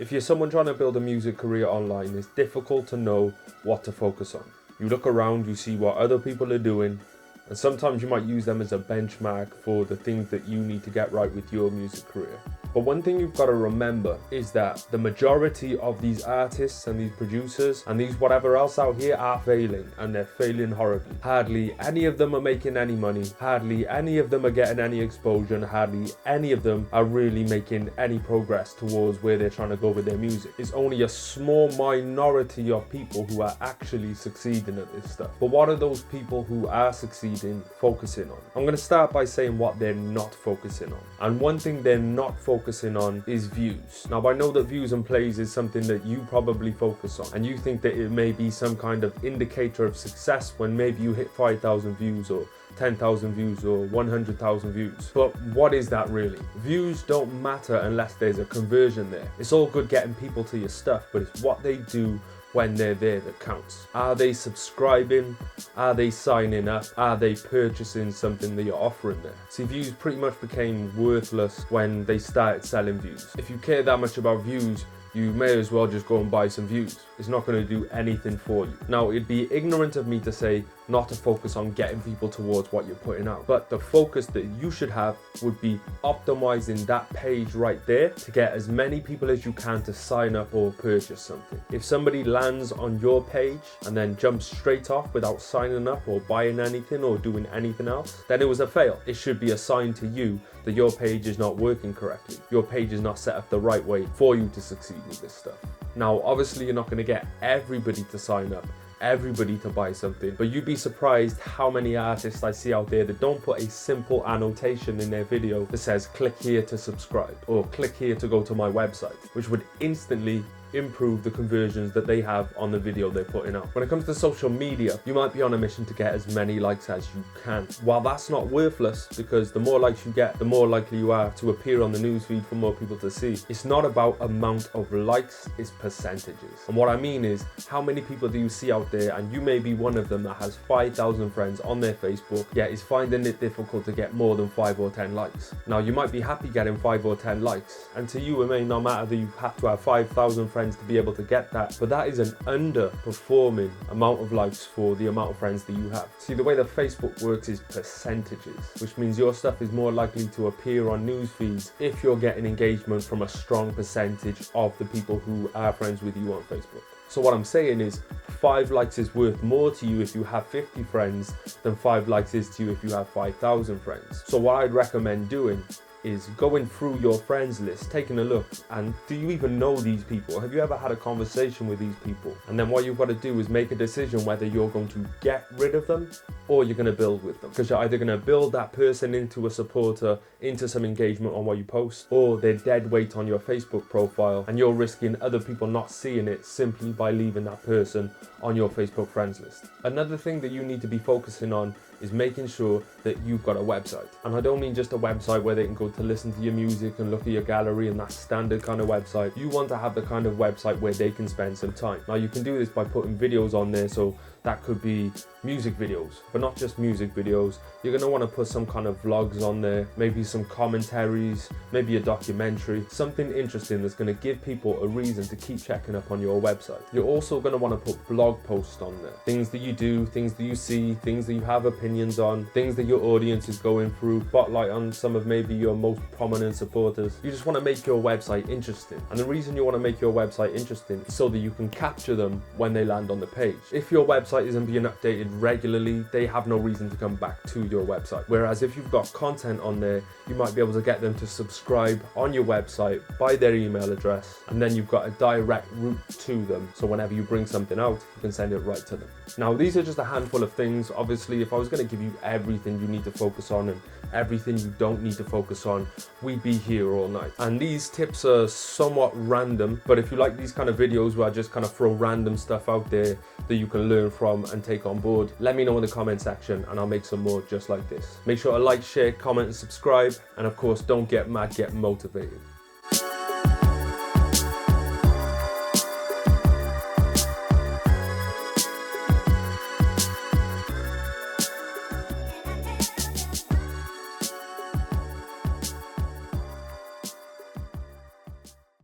If you're someone trying to build a music career online, it's difficult to know what to focus on. You look around, you see what other people are doing, and sometimes you might use them as a benchmark for the things that you need to get right with your music career. But one thing you've got to remember is that the majority of these artists and these producers and these whatever else out here are failing, and they're failing horribly. Hardly any of them are making any money, hardly any of them are getting any exposure, and hardly any of them are really making any progress towards where they're trying to go with their music. It's only a small minority of people who are actually succeeding at this stuff. But what are those people who are succeeding focusing on? I'm going to start by saying what they're not focusing on. And one thing they're not focusing on is views. Now, I know that views and plays is something that you probably focus on, and you think that it may be some kind of indicator of success when maybe you hit 5,000 views or 10,000 views or 100,000 views. But what is that really? Views don't matter unless there's a conversion there. It's all good getting people to your stuff, but it's what they do when they're there that counts. Are they subscribing? Are they signing up? Are they purchasing something that you're offering there? See, views pretty much became worthless when they started selling views. If you care that much about views, you may as well just go and buy some views. It's not going to do anything for you. Now, it'd be ignorant of me to say not to focus on getting people towards what you're putting out. But the focus that you should have would be optimizing that page right there to get as many people as you can to sign up or purchase something. If somebody lands on your page and then jumps straight off without signing up or buying anything or doing anything else, then it was a fail. It should be a sign to you that your page is not working correctly. Your page is not set up the right way for you to succeed with this stuff. Now, obviously, you're not going to get everybody to sign up, everybody to buy something, but you'd be surprised how many artists I see out there that don't put a simple annotation in their video that says click here to subscribe or click here to go to my website, which would instantly improve the conversions that they have on the video they're putting out. When it comes to social media, you might be on a mission to get as many likes as you can. While that's not worthless, because the more likes you get, the more likely you are to appear on the newsfeed for more people to see. It's not about amount of likes, it's percentages. And what I mean is, how many people do you see out there, and you may be one of them that has 5,000 friends on their Facebook, yet is finding it difficult to get more than 5 or 10 likes. Now, you might be happy getting 5 or 10 likes, and to you it may not matter that you have to have 5,000 friends to be able to get that, but that is an underperforming amount of likes for the amount of friends that you have. See, the way that Facebook works is percentages, which means your stuff is more likely to appear on news feeds if you're getting engagement from a strong percentage of the people who are friends with you on Facebook. So what I'm saying is 5 likes is worth more to you if you have 50 friends than 5 likes is to you if you have 5,000 friends. So what I'd recommend doing is going through your friends list, taking a look, and do you even know these people? Have you ever had a conversation with these people? And then what you've got to do is make a decision whether you're going to get rid of them or you're going to build with them. Because you're either going to build that person into a supporter, into some engagement on what you post, or they're dead weight on your Facebook profile and you're risking other people not seeing it simply by leaving that person on your Facebook friends list. Another thing that you need to be focusing on is making sure that you've got a website. And I don't mean just a website where they can go to listen to your music and look at your gallery and that standard kind of website. You want to have the kind of website where they can spend some time. Now, you can do this by putting videos on there, so that could be music videos, but not just music videos. You're going to want to put some kind of vlogs on there, maybe some commentaries, maybe a documentary, something interesting that's going to give people a reason to keep checking up on your website. You're also going to want to put blog posts on there, things that you do, things that you see, things that you have opinions on, things that your audience is going through, spotlight on some of maybe your most prominent supporters. You just want to make your website interesting. And the reason you want to make your website interesting is so that you can capture them when they land on the page. If your website isn't being updated regularly, they have no reason to come back to your website. Whereas if you've got content on there, you might be able to get them to subscribe on your website by their email address, and then you've got a direct route to them. So whenever you bring something out, you can send it right to them. Now, these are just a handful of things. Obviously, if I was going to give you everything you need to focus on and everything you don't need to focus on, we'd be here all night. And these tips are somewhat random, but if you like these kind of videos where I just kind of throw random stuff out there that you can learn from and take on board, let me know in the comment section and I'll make some more just like this. Make sure to like, share, comment and subscribe, and of course, don't get mad, get motivated.